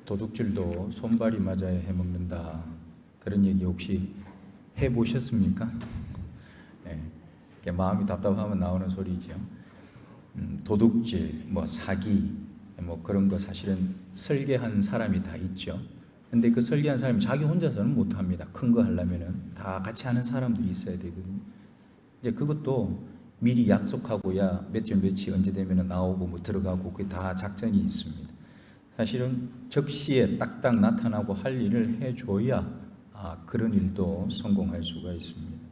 도둑질도 손발이 맞아야 해먹는다. 그런 얘기 혹시 해보셨습니까? 네, 마음이 답답하면 나오는 소리죠. 도둑질, 사기, 그런 거 사실은 설계한 사람이 다 있죠. 근데 그 설계한 사람이 자기 혼자서는 못합니다. 큰 거 하려면은 다 같이 하는 사람들이 있어야 되거든요. 이제 그것도 미리 약속하고야 며칠 언제 되면 나오고 들어가고 그게 다 작전이 있습니다. 사실은 적시에 딱딱 나타나고 할 일을 해줘야 그런 일도 성공할 수가 있습니다.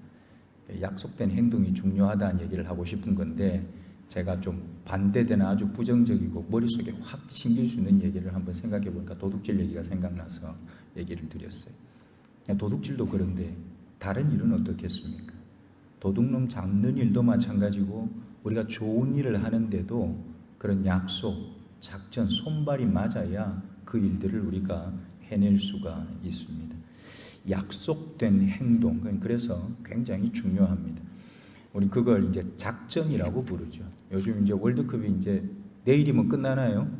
약속된 행동이 중요하다는 얘기를 하고 싶은 건데 제가 좀 반대되는 아주 부정적이고 머릿속에 확 심길 수 있는 얘기를 한번 생각해 보니까 도둑질 얘기가 생각나서 얘기를 드렸어요. 도둑질도 그런데 다른 일은 어떻겠습니까? 도둑놈 잡는 일도 마찬가지고 우리가 좋은 일을 하는데도 그런 약속, 작전, 손발이 맞아야 그 일들을 우리가 해낼 수가 있습니다. 약속된 행동, 그래서 굉장히 중요합니다. 우리 그걸 이제 작전이라고 부르죠. 요즘 이제 월드컵이 이제 내일이면 끝나나요?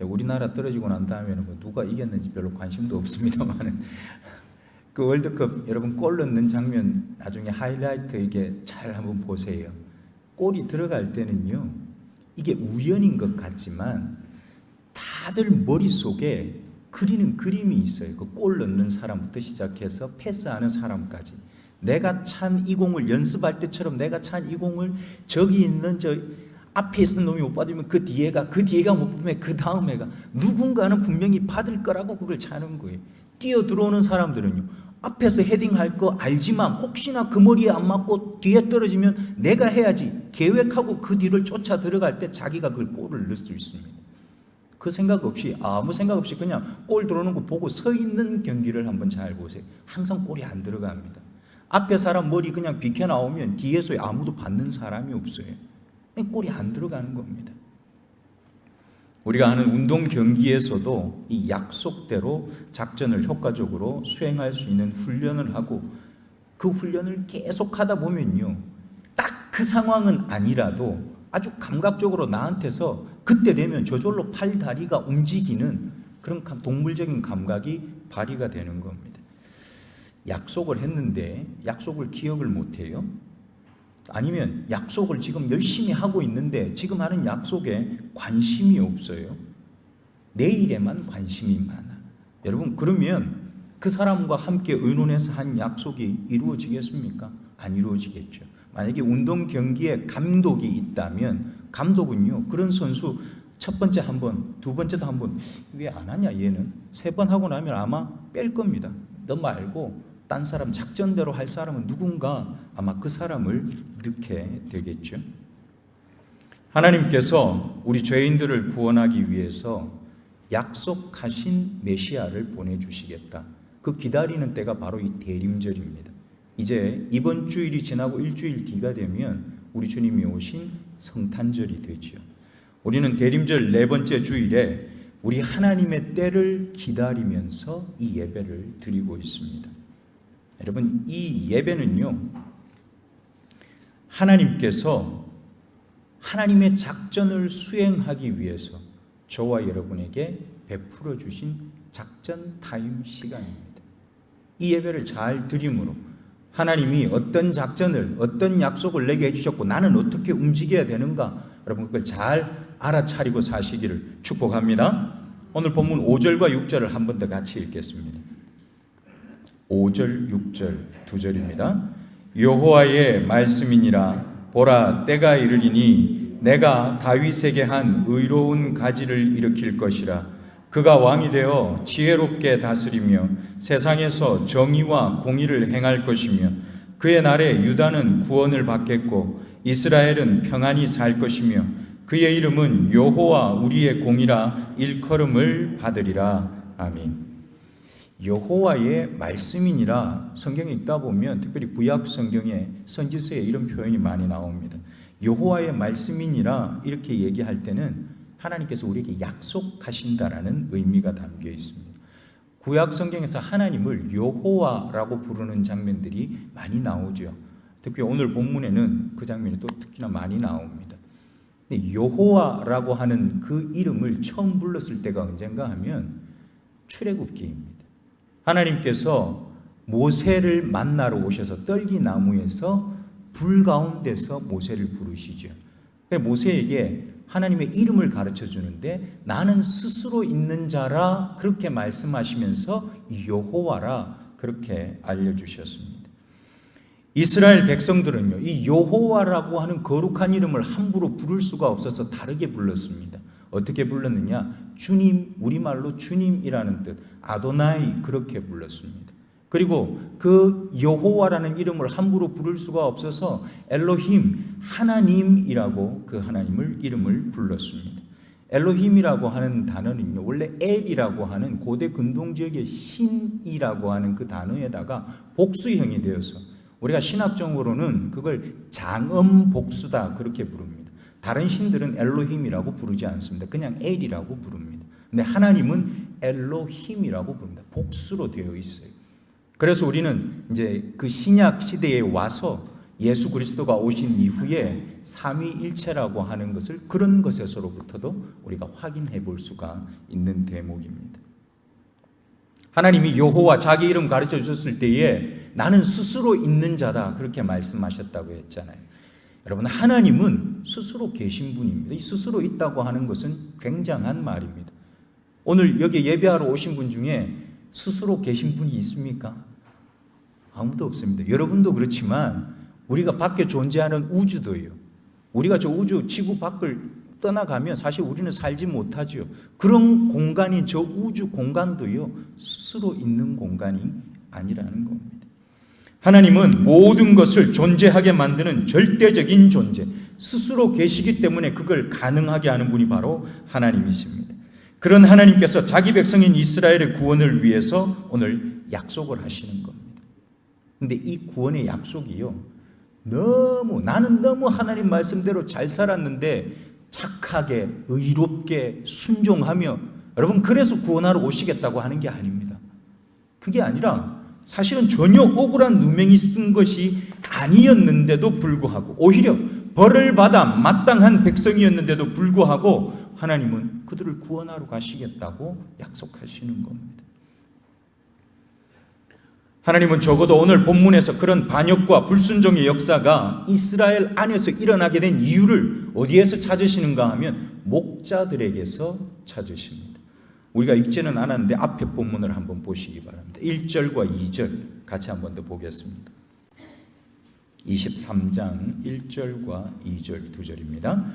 우리나라 떨어지고 난 다음에는 누가 이겼는지 별로 관심도 없습니다만은 그 월드컵 여러분 골 넣는 장면 나중에 하이라이트 이게 잘 한번 보세요. 골이 들어갈 때는요, 이게 우연인 것 같지만 다들 머릿속에 그리는 그림이 있어요. 그 골 넣는 사람부터 시작해서 패스하는 사람까지. 내가 찬 이 공을 연습할 때처럼 내가 찬 이 공을 저기 있는 저 앞에 있는 놈이 못 받으면 그 뒤에가 못 받으면 그 다음에가 누군가는 분명히 받을 거라고 그걸 차는 거예요. 뛰어 들어오는 사람들은요, 앞에서 헤딩할 거 알지만 혹시나 그 머리에 안 맞고 뒤에 떨어지면 내가 해야지 계획하고 그 뒤를 쫓아 들어갈 때 자기가 그걸 골을 넣을 수 있습니다. 그 생각 없이 아무 생각 없이 그냥 골 들어오는 거 보고 서 있는 경기를 한번 잘 보세요. 항상 골이 안 들어갑니다. 앞에 사람 머리 그냥 비켜 나오면 뒤에서 아무도 받는 사람이 없어요. 골이 안 들어가는 겁니다. 우리가 하는 운동 경기에서도 이 약속대로 작전을 효과적으로 수행할 수 있는 훈련을 하고 그 훈련을 계속 하다 보면요, 딱 그 상황은 아니라도 아주 감각적으로 나한테서 그때 되면 저절로 팔, 다리가 움직이는 그런 동물적인 감각이 발휘가 되는 겁니다. 약속을 했는데 약속을 기억을 못해요? 아니면 약속을 지금 열심히 하고 있는데 지금 하는 약속에 관심이 없어요. 내일에만 관심이 많아. 여러분, 그러면 그 사람과 함께 의논해서 한 약속이 이루어지겠습니까? 안 이루어지겠죠. 만약에 운동 경기에 감독이 있다면 감독은요, 그런 선수 첫 번째 한 번, 두 번째도 한 번, 왜 안 하냐 얘는? 세 번 하고 나면 아마 뺄 겁니다. 너 말고 딴 사람, 작전대로 할 사람은 누군가 아마 그 사람을 넣게 되겠죠. 하나님께서 우리 죄인들을 구원하기 위해서 약속하신 메시아를 보내주시겠다. 그 기다리는 때가 바로 이 대림절입니다. 이제 이번 주일이 지나고 일주일 뒤가 되면 우리 주님이 오신 성탄절이 되죠. 우리는 대림절 네 번째 주일에 우리 하나님의 때를 기다리면서 이 예배를 드리고 있습니다. 여러분, 이 예배는요, 하나님께서 하나님의 작전을 수행하기 위해서 저와 여러분에게 베풀어 주신 작전 타임 시간입니다. 이 예배를 잘 드림으로 하나님이 어떤 작전을, 어떤 약속을 내게 해주셨고 나는 어떻게 움직여야 되는가, 여러분 그걸 잘 알아차리고 사시기를 축복합니다. 오늘 본문 5절과 6절을 한 번 더 같이 읽겠습니다. 5절, 6절 두 절입니다. 여호와의 말씀이니라. 보라, 때가 이르리니 내가 다윗에게 한 의로운 가지를 일으킬 것이라. 그가 왕이 되어 지혜롭게 다스리며 세상에서 정의와 공의를 행할 것이며 그의 날에 유다는 구원을 받겠고 이스라엘은 평안히 살 것이며 그의 이름은 여호와 우리의 공이라 일컬음을 받으리라. 아멘. 여호와의 말씀이니라 성경에 읽다 보면 특별히 구약 성경에 선지서에 이런 표현이 많이 나옵니다. 여호와의 말씀이니라 이렇게 얘기할 때는 하나님께서 우리에게 약속하신다라는 의미가 담겨 있습니다. 구약 성경에서 하나님을 여호와라고 부르는 장면들이 많이 나오죠. 특히 오늘 본문에는 그 장면이 또 특히나 많이 나옵니다. 여호와라고 하는 그 이름을 처음 불렀을 때가 언젠가 하면 출애굽기입니다. 하나님께서 모세를 만나러 오셔서 떨기나무에서 불 가운데서 모세를 부르시죠. 모세에게 하나님의 이름을 가르쳐 주는데 나는 스스로 있는 자라 그렇게 말씀하시면서 여호와라 그렇게 알려주셨습니다. 이스라엘 백성들은요, 이 여호와라고 하는 거룩한 이름을 함부로 부를 수가 없어서 다르게 불렀습니다. 어떻게 불렀느냐? 주님, 우리말로 주님이라는 뜻, 아도나이 그렇게 불렀습니다. 그리고 그 여호와라는 이름을 함부로 부를 수가 없어서 엘로힘, 하나님이라고 그 하나님을 이름을 불렀습니다. 엘로힘이라고 하는 단어는요, 원래 엘이라고 하는 고대 근동 지역의 신이라고 하는 그 단어에다가 복수형이 되어서 우리가 신학적으로는 그걸 장음 복수다 그렇게 부릅니다. 다른 신들은 엘로힘이라고 부르지 않습니다. 그냥 엘이라고 부릅니다. 근데 하나님은 엘로힘이라고 부릅니다. 복수로 되어 있어요. 그래서 우리는 이제 그 신약 시대에 와서 예수 그리스도가 오신 이후에 삼위일체라고 하는 것을 그런 것에서로부터도 우리가 확인해 볼 수가 있는 대목입니다. 하나님이 여호와 자기 이름 가르쳐 주셨을 때에 나는 스스로 있는 자다 그렇게 말씀하셨다고 했잖아요. 여러분, 하나님은 스스로 계신 분입니다. 이 스스로 있다고 하는 것은 굉장한 말입니다. 오늘 여기 예배하러 오신 분 중에 스스로 계신 분이 있습니까? 아무도 없습니다. 여러분도 그렇지만 우리가 밖에 존재하는 우주도요. 우리가 저 우주 지구 밖을 떠나가면 사실 우리는 살지 못하지요. 그런 공간이 저 우주 공간도요. 스스로 있는 공간이 아니라는 겁니다. 하나님은 모든 것을 존재하게 만드는 절대적인 존재, 스스로 계시기 때문에 그걸 가능하게 하는 분이 바로 하나님이십니다. 그런 하나님께서 자기 백성인 이스라엘의 구원을 위해서 오늘 약속을 하시는 겁니다. 근데 이 구원의 약속이요, 나는 너무 하나님 말씀대로 잘 살았는데 착하게 의롭게 순종하며, 여러분 그래서 구원하러 오시겠다고 하는 게 아닙니다. 그게 아니라 사실은 전혀 억울한 누명이 쓴 것이 아니었는데도 불구하고, 오히려 벌을 받아 마땅한 백성이었는데도 불구하고 하나님은 그들을 구원하러 가시겠다고 약속하시는 겁니다. 하나님은 적어도 오늘 본문에서 그런 반역과 불순종의 역사가 이스라엘 안에서 일어나게 된 이유를 어디에서 찾으시는가 하면 목자들에게서 찾으십니다. 우리가 읽지는 않았는데 앞에 본문을 한번 보시기 바랍니다. 1절과 2절 같이 한번 더 보겠습니다. 23장 1절과 2절 두 절입니다.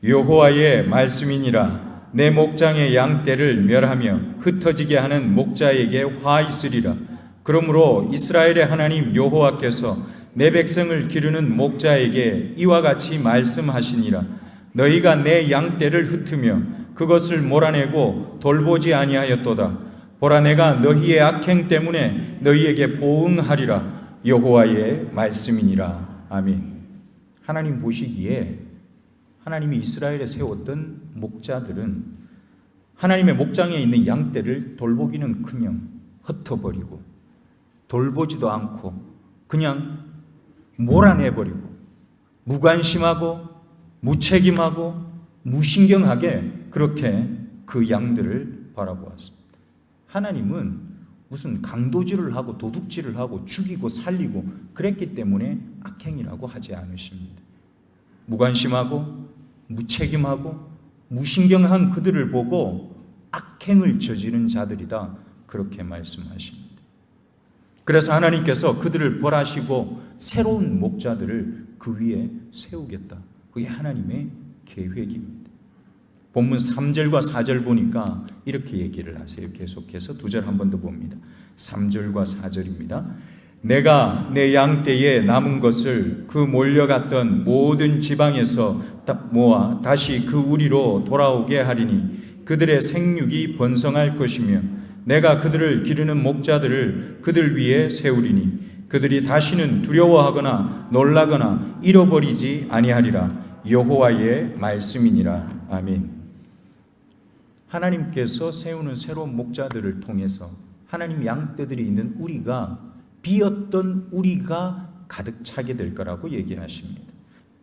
여호와의 말씀이니라. 내 목장의 양떼를 멸하며 흩어지게 하는 목자에게 화 있으리라. 그러므로 이스라엘의 하나님 여호와께서 내 백성을 기르는 목자에게 이와 같이 말씀하시니라. 너희가 내 양떼를 흩으며 그것을 몰아내고 돌보지 아니하였도다. 보라, 내가 너희의 악행 때문에 너희에게 보응하리라. 여호와의 말씀이니라. 아멘. 하나님 보시기에 하나님이 이스라엘에 세웠던 목자들은 하나님의 목장에 있는 양떼를 돌보기는커녕 흩어버리고 돌보지도 않고 그냥 몰아내버리고 무관심하고 무책임하고 무신경하게 그렇게 그 양들을 바라보았습니다. 하나님은 무슨 강도질을 하고 도둑질을 하고 죽이고 살리고 그랬기 때문에 악행이라고 하지 않으십니다. 무관심하고 무책임하고 무신경한 그들을 보고 악행을 저지른 자들이다 그렇게 말씀하십니다. 그래서 하나님께서 그들을 벌하시고 새로운 목자들을 그 위에 세우겠다. 그게 하나님의 계획입니다. 본문 3절과 4절 보니까 이렇게 얘기를 하세요. 계속해서 2절 한 번 더 봅니다. 3절과 4절입니다. 내가 내 양떼에 남은 것을 그 몰려갔던 모든 지방에서 모아 다시 그 우리로 돌아오게 하리니 그들의 생육이 번성할 것이며 내가 그들을 기르는 목자들을 그들 위에 세우리니 그들이 다시는 두려워하거나 놀라거나 잃어버리지 아니하리라. 여호와의 말씀이니라. 아멘. 하나님께서 세우는 새로운 목자들을 통해서 하나님 양떼들이 있는 우리가 비었던 우리가 가득 차게 될 거라고 얘기하십니다.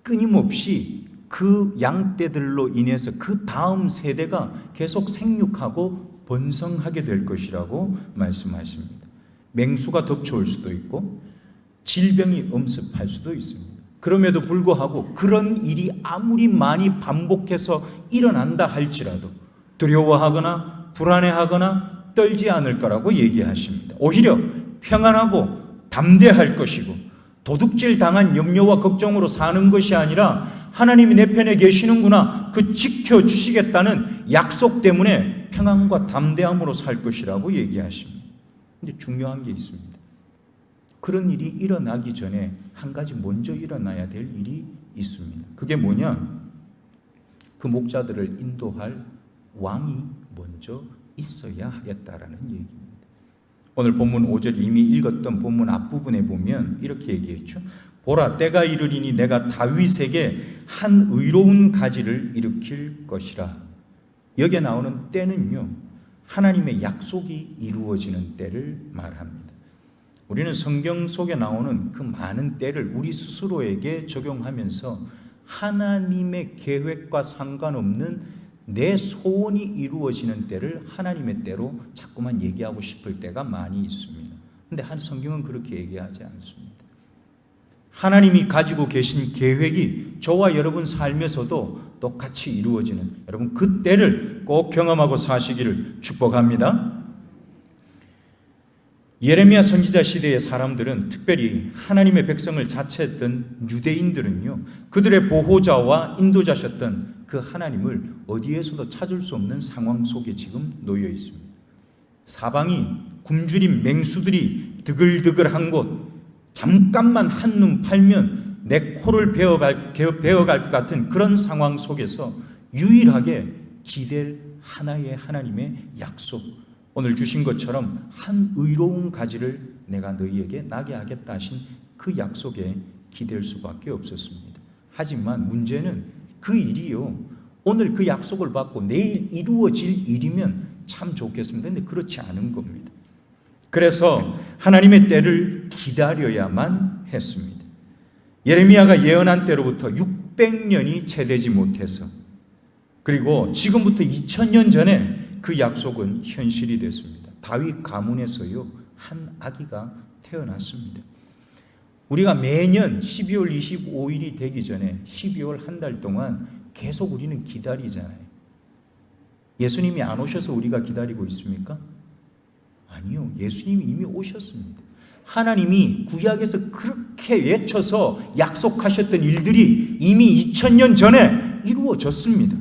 끊임없이 그 양떼들로 인해서 그 다음 세대가 계속 생육하고 번성하게 될 것이라고 말씀하십니다. 맹수가 덮쳐올 수도 있고 질병이 엄습할 수도 있습니다. 그럼에도 불구하고 그런 일이 아무리 많이 반복해서 일어난다 할지라도 두려워하거나 불안해하거나 떨지 않을 거라고 얘기하십니다. 오히려 평안하고 담대할 것이고 도둑질 당한 염려와 걱정으로 사는 것이 아니라 하나님이 내 편에 계시는구나, 그 지켜주시겠다는 약속 때문에 평안과 담대함으로 살 것이라고 얘기하십니다. 근데 중요한 게 있습니다. 그런 일이 일어나기 전에 한 가지 먼저 일어나야 될 일이 있습니다. 그게 뭐냐? 그 목자들을 인도할 왕이 먼저 있어야 하겠다라는 얘기입니다. 오늘 본문 5절 이미 읽었던 본문 앞부분에 보면 이렇게 얘기했죠. 보라, 때가 이르리니 내가 다윗에게 한 의로운 가지를 일으킬 것이라. 여기에 나오는 때는요, 하나님의 약속이 이루어지는 때를 말합니다. 우리는 성경 속에 나오는 그 많은 때를 우리 스스로에게 적용하면서 하나님의 계획과 상관없는 내 소원이 이루어지는 때를 하나님의 때로 자꾸만 얘기하고 싶을 때가 많이 있습니다. 그런데 성경은 그렇게 얘기하지 않습니다. 하나님이 가지고 계신 계획이 저와 여러분 삶에서도 똑같이 이루어지는, 여러분 그 때를 꼭 경험하고 사시기를 축복합니다. 예레미야 선지자 시대의 사람들은, 특별히 하나님의 백성을 자처했던 유대인들은요, 그들의 보호자와 인도자셨던 그 하나님을 어디에서도 찾을 수 없는 상황 속에 지금 놓여 있습니다. 사방이 굶주린 맹수들이 드글드글한 곳, 잠깐만 한눈 팔면 내 코를 베어갈 것 같은 그런 상황 속에서 유일하게 기댈 하나의 하나님의 약속, 오늘 주신 것처럼 한 의로운 가지를 내가 너희에게 나게 하겠다 하신 그 약속에 기댈 수밖에 없었습니다. 하지만 문제는 그 일이요, 오늘 그 약속을 받고 내일 이루어질 일이면 참 좋겠습니다. 근데 그렇지 않은 겁니다. 그래서 하나님의 때를 기다려야만 했습니다. 예레미야가 예언한 때로부터 600년이 채되지 못해서, 그리고 지금부터 2000년 전에 그 약속은 현실이 됐습니다. 다윗 가문에서요, 한 아기가 태어났습니다. 우리가 매년 12월 25일이 되기 전에 12월 한 달 동안 계속 우리는 기다리잖아요. 예수님이 안 오셔서 우리가 기다리고 있습니까? 아니요. 예수님이 이미 오셨습니다. 하나님이 구약에서 그렇게 외쳐서 약속하셨던 일들이 이미 2000년 전에 이루어졌습니다.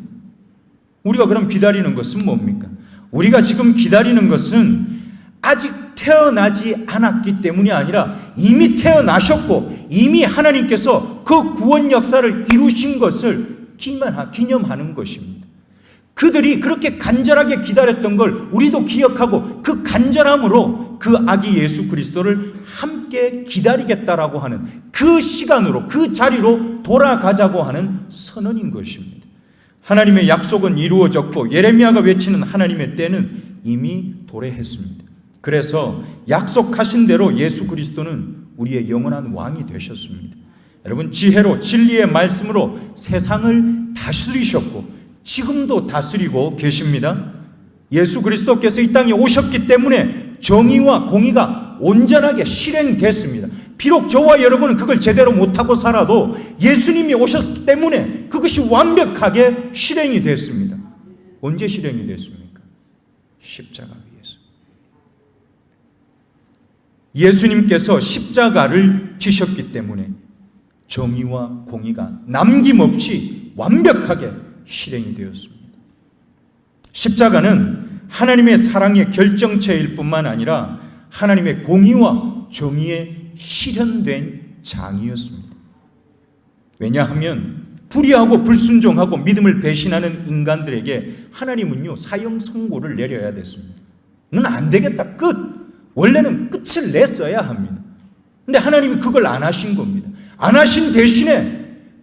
우리가 그럼 기다리는 것은 뭡니까? 우리가 지금 기다리는 것은 아직 태어나지 않았기 때문이 아니라 이미 태어나셨고 이미 하나님께서 그 구원 역사를 이루신 것을 기념하는 것입니다. 그들이 그렇게 간절하게 기다렸던 걸 우리도 기억하고 그 간절함으로 그 아기 예수 그리스도를 함께 기다리겠다라고 하는 그 시간으로, 그 자리로 돌아가자고 하는 선언인 것입니다. 하나님의 약속은 이루어졌고 예레미야가 외치는 하나님의 때는 이미 도래했습니다. 그래서 약속하신 대로 예수 그리스도는 우리의 영원한 왕이 되셨습니다. 여러분, 지혜로 진리의 말씀으로 세상을 다스리셨고 지금도 다스리고 계십니다. 예수 그리스도께서 이 땅에 오셨기 때문에 정의와 공의가 온전하게 실행됐습니다. 비록 저와 여러분은 그걸 제대로 못하고 살아도 예수님이 오셨기 때문에 그것이 완벽하게 실행이 됐습니다. 언제 실행이 됐습니까? 십자가 위에서. 예수님께서 십자가를 지셨기 때문에 정의와 공의가 남김없이 완벽하게 실행이 되었습니다. 십자가는 하나님의 사랑의 결정체일 뿐만 아니라 하나님의 공의와 정의의 실현된 장이었습니다. 왜냐하면 불의하고 불순종하고 믿음을 배신하는 인간들에게 하나님은요, 사형 선고를 내려야 됐습니다. 넌 안 되겠다, 끝! 원래는 끝을 냈어야 합니다. 근데 하나님이 그걸 안 하신 겁니다. 안 하신 대신에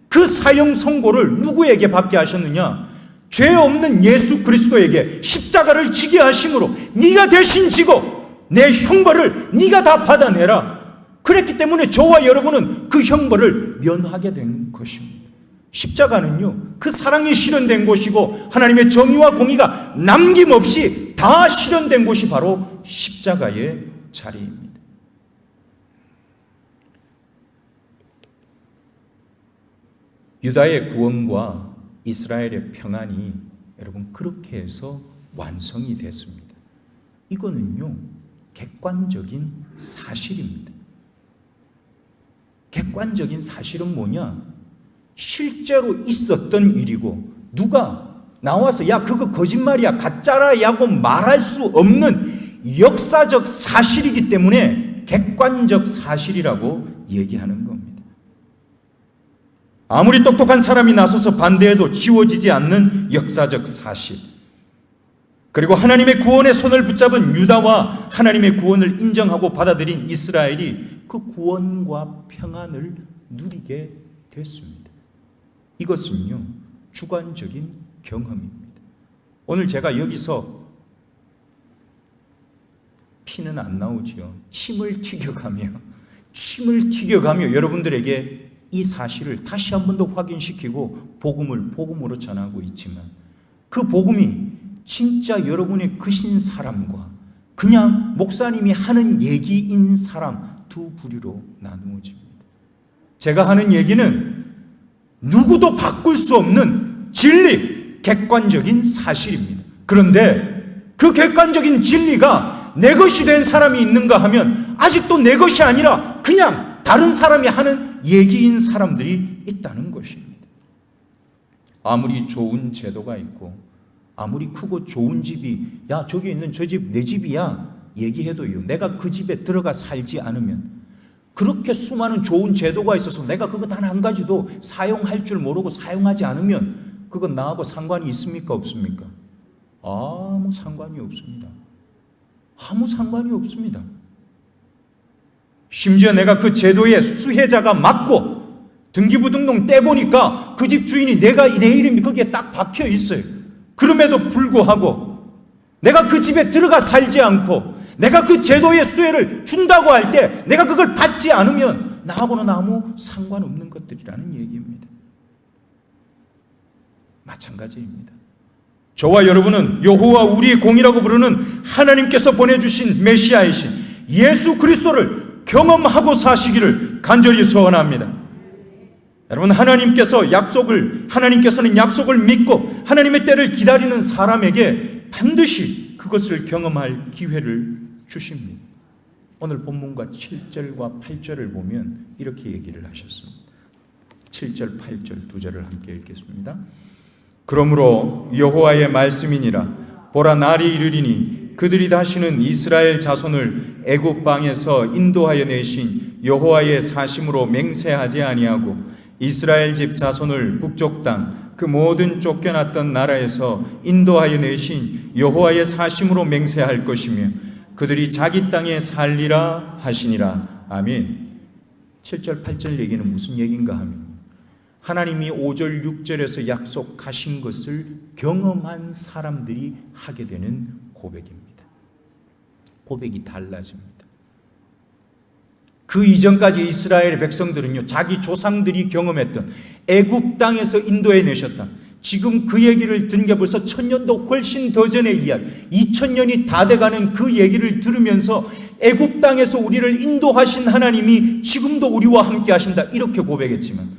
그 사형 선고를 누구에게 받게 하셨느냐? 죄 없는 예수 그리스도에게 십자가를 지게 하심으로 네가 대신 지고 내 형벌을 네가 다 받아내라. 그랬기 때문에 저와 여러분은 그 형벌을 면하게 된 것입니다. 십자가는요, 그 사랑이 실현된 곳이고 하나님의 정의와 공의가 남김없이 다 실현된 곳이 바로 십자가의 자리입니다. 유다의 구원과 이스라엘의 평안이 여러분 그렇게 해서 완성이 됐습니다. 이거는요, 객관적인 사실입니다. 객관적인 사실은 뭐냐? 실제로 있었던 일이고 누가 나와서 야 그거 거짓말이야 가짜라 야고 말할 수 없는 역사적 사실이기 때문에 객관적 사실이라고 얘기하는 겁니다. 아무리 똑똑한 사람이 나서서 반대해도 지워지지 않는 역사적 사실, 그리고 하나님의 구원의 손을 붙잡은 유다와 하나님의 구원을 인정하고 받아들인 이스라엘이 그 구원과 평안을 누리게 됐습니다. 이것은요, 주관적인 경험입니다. 오늘 제가 여기서 피는 안 나오지요. 침을 튀겨가며 여러분들에게 이 사실을 다시 한 번 더 확인시키고 복음으로 전하고 있지만 그 복음이 진짜 여러분의 크신 사람과 그냥 목사님이 하는 얘기인 사람 두 부류로 나누어집니다. 제가 하는 얘기는 누구도 바꿀 수 없는 진리, 객관적인 사실입니다. 그런데 그 객관적인 진리가 내 것이 된 사람이 있는가 하면 아직도 내 것이 아니라 그냥 다른 사람이 하는 얘기인 사람들이 있다는 것입니다. 아무리 좋은 제도가 있고 아무리 크고 좋은 집이 야 저기 있는 저 집 내 집이야 얘기해도요, 내가 그 집에 들어가 살지 않으면, 그렇게 수많은 좋은 제도가 있어서 내가 그거 단 한 가지도 사용할 줄 모르고 사용하지 않으면 그건 나하고 상관이 있습니까? 없습니까? 아무 상관이 없습니다. 아무 상관이 없습니다. 심지어 내가 그 제도의 수혜자가 맞고 등기부등본 떼보니까 그 집 주인이 내 이름이 거기에 딱 박혀 있어요. 그럼에도 불구하고 내가 그 집에 들어가 살지 않고 내가 그 제도의 수혜를 준다고 할 때 내가 그걸 받지 않으면 나하고는 아무 상관없는 것들이라는 얘기입니다. 마찬가지입니다. 저와 여러분은 여호와 우리의 공이라고 부르는 하나님께서 보내주신 메시아이신 예수 그리스도를 경험하고 사시기를 간절히 소원합니다. 여러분, 하나님께서는 약속을 믿고 하나님의 때를 기다리는 사람에게 반드시 그것을 경험할 기회를 주십니다. 오늘 본문과 7절과 8절을 보면 이렇게 얘기를 하셨습니다. 7절, 8절 두 절을 함께 읽겠습니다. 그러므로 여호와의 말씀이니라. 보라, 날이 이르리니 그들이 다시는 이스라엘 자손을 애굽 방에서 인도하여 내신 여호와의 사심으로 맹세하지 아니하고 이스라엘 집 자손을 북쪽 땅 그 모든 쫓겨났던 나라에서 인도하여 내신 여호와의 사심으로 맹세할 것이며 그들이 자기 땅에 살리라 하시니라. 아멘. 7절 8절 얘기는 무슨 얘기인가 하면 하나님이 5절 6절에서 약속하신 것을 경험한 사람들이 하게 되는 고백입니다. 고백이 달라집니다. 그 이전까지 이스라엘의 백성들은요, 자기 조상들이 경험했던 애굽 땅에서 인도해 내셨다. 지금 그 얘기를 든 게 벌써 1000년도 훨씬 더 전의 이야기, 2000년이 다 돼가는 그 얘기를 들으면서 애굽 땅에서 우리를 인도하신 하나님이 지금도 우리와 함께 하신다, 이렇게 고백했지만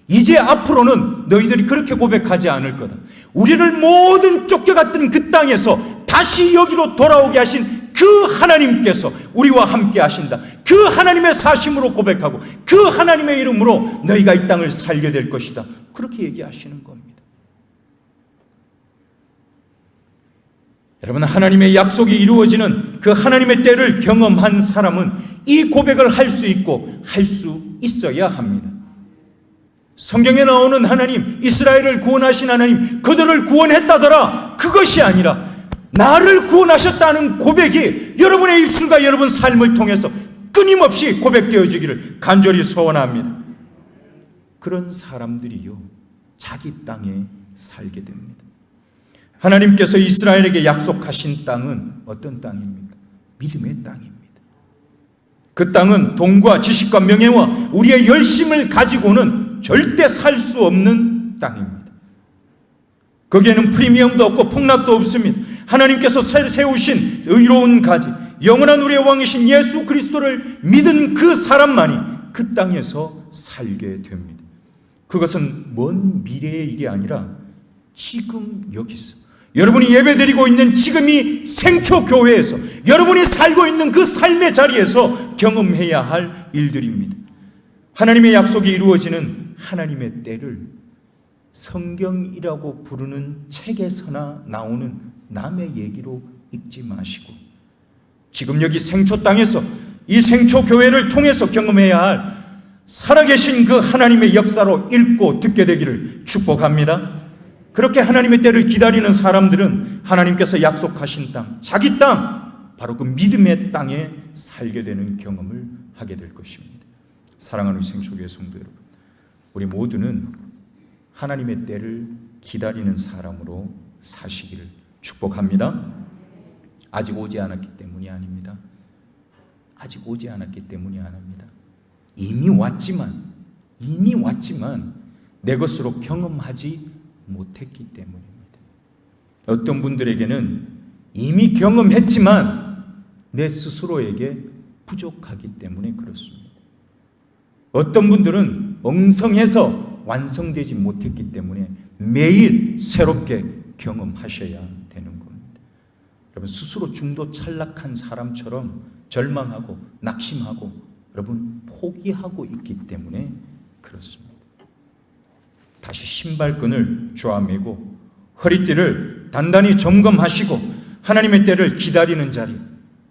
이제 앞으로는 너희들이 그렇게 고백하지 않을 거다. 우리를 모든 쫓겨갔던 그 땅에서 다시 여기로 돌아오게 하신 그 하나님께서 우리와 함께 하신다. 그 하나님의 사심으로 고백하고 그 하나님의 이름으로 너희가 이 땅을 살게 될 것이다. 그렇게 얘기하시는 겁니다. 여러분, 하나님의 약속이 이루어지는 그 하나님의 때를 경험한 사람은 이 고백을 할 수 있고 할 수 있어야 합니다. 성경에 나오는 하나님, 이스라엘을 구원하신 하나님, 그들을 구원했다더라, 그것이 아니라 나를 구원하셨다는 고백이 여러분의 입술과 여러분 삶을 통해서 끊임없이 고백되어지기를 간절히 소원합니다. 그런 사람들이요, 자기 땅에 살게 됩니다. 하나님께서 이스라엘에게 약속하신 땅은 어떤 땅입니까? 믿음의 땅입니다. 그 땅은 돈과 지식과 명예와 우리의 열심을 가지고는 절대 살 수 없는 땅입니다. 거기에는 프리미엄도 없고 폭락도 없습니다. 하나님께서 세우신 의로운 가지, 영원한 우리의 왕이신 예수 그리스도를 믿은 그 사람만이 그 땅에서 살게 됩니다. 그것은 먼 미래의 일이 아니라 지금 여기서, 여러분이 예배드리고 있는 지금 이 생초교회에서, 여러분이 살고 있는 그 삶의 자리에서 경험해야 할 일들입니다. 하나님의 약속이 이루어지는 하나님의 때를 성경이라고 부르는 책에서나 나오는 남의 얘기로 읽지 마시고, 지금 여기 생초 땅에서 이 생초교회를 통해서 경험해야 할 살아계신 그 하나님의 역사로 읽고 듣게 되기를 축복합니다. 그렇게 하나님의 때를 기다리는 사람들은 하나님께서 약속하신 땅, 자기 땅, 바로 그 믿음의 땅에 살게 되는 경험을 하게 될 것입니다. 사랑하는 생초교회 성도 여러분, 우리 모두는 하나님의 때를 기다리는 사람으로 사시기를 축복합니다. 아직 오지 않았기 때문이 아닙니다. 아직 오지 않았기 때문이 아닙니다. 이미 왔지만 내 것으로 경험하지 못했기 때문입니다. 어떤 분들에게는 이미 경험했지만 내 스스로에게 부족하기 때문에 그렇습니다. 어떤 분들은 엉성해서 완성되지 못했기 때문에 매일 새롭게 경험하셔야 되는 겁니다. 여러분, 스스로 중도 탈락한 사람처럼 절망하고 낙심하고 여러분 포기하고 있기 때문에 그렇습니다. 다시 신발끈을 조아매고 허리띠를 단단히 점검하시고 하나님의 때를 기다리는 자리,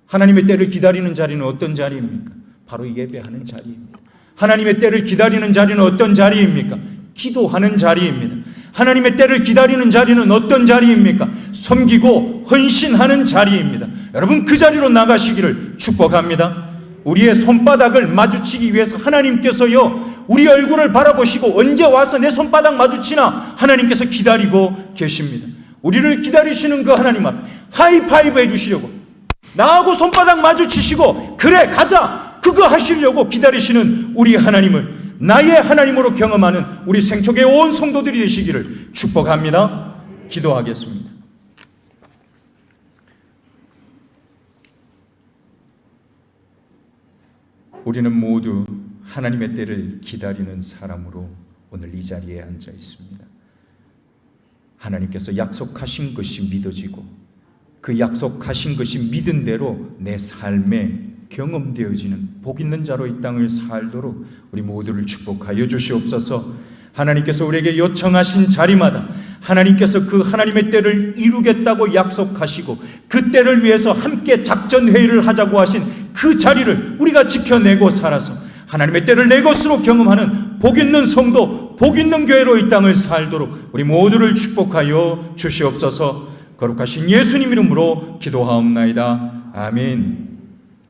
하나님의 때를 기다리는 자리는 어떤 자리입니까? 바로 예배하는 자리입니다. 하나님의 때를 기다리는 자리는 어떤 자리입니까? 기도하는 자리입니다. 하나님의 때를 기다리는 자리는 어떤 자리입니까? 섬기고 헌신하는 자리입니다. 여러분, 그 자리로 나가시기를 축복합니다. 우리의 손바닥을 마주치기 위해서 하나님께서요, 우리 얼굴을 바라보시고 언제 와서 내 손바닥 마주치나 하나님께서 기다리고 계십니다. 우리를 기다리시는 그 하나님 앞에 하이파이브 해주시려고, 나하고 손바닥 마주치시고 그래 가자 그거 하시려고 기다리시는 우리 하나님을 나의 하나님으로 경험하는 우리 생초교회 온 성도들이 되시기를 축복합니다. 기도하겠습니다. 우리는 모두 하나님의 때를 기다리는 사람으로 오늘 이 자리에 앉아 있습니다. 하나님께서 약속하신 것이 믿어지고 그 약속하신 것이 믿은 대로 내 삶에 경험되어지는 복 있는 자로 이 땅을 살도록 우리 모두를 축복하여 주시옵소서. 하나님께서 우리에게 요청하신 자리마다 하나님께서 그 하나님의 때를 이루겠다고 약속하시고 그 때를 위해서 함께 작전회의를 하자고 하신 그 자리를 우리가 지켜내고 살아서 하나님의 때를 내 것으로 경험하는 복 있는 성도, 복 있는 교회로 이 땅을 살도록 우리 모두를 축복하여 주시옵소서. 거룩하신 예수님 이름으로 기도하옵나이다. 아멘.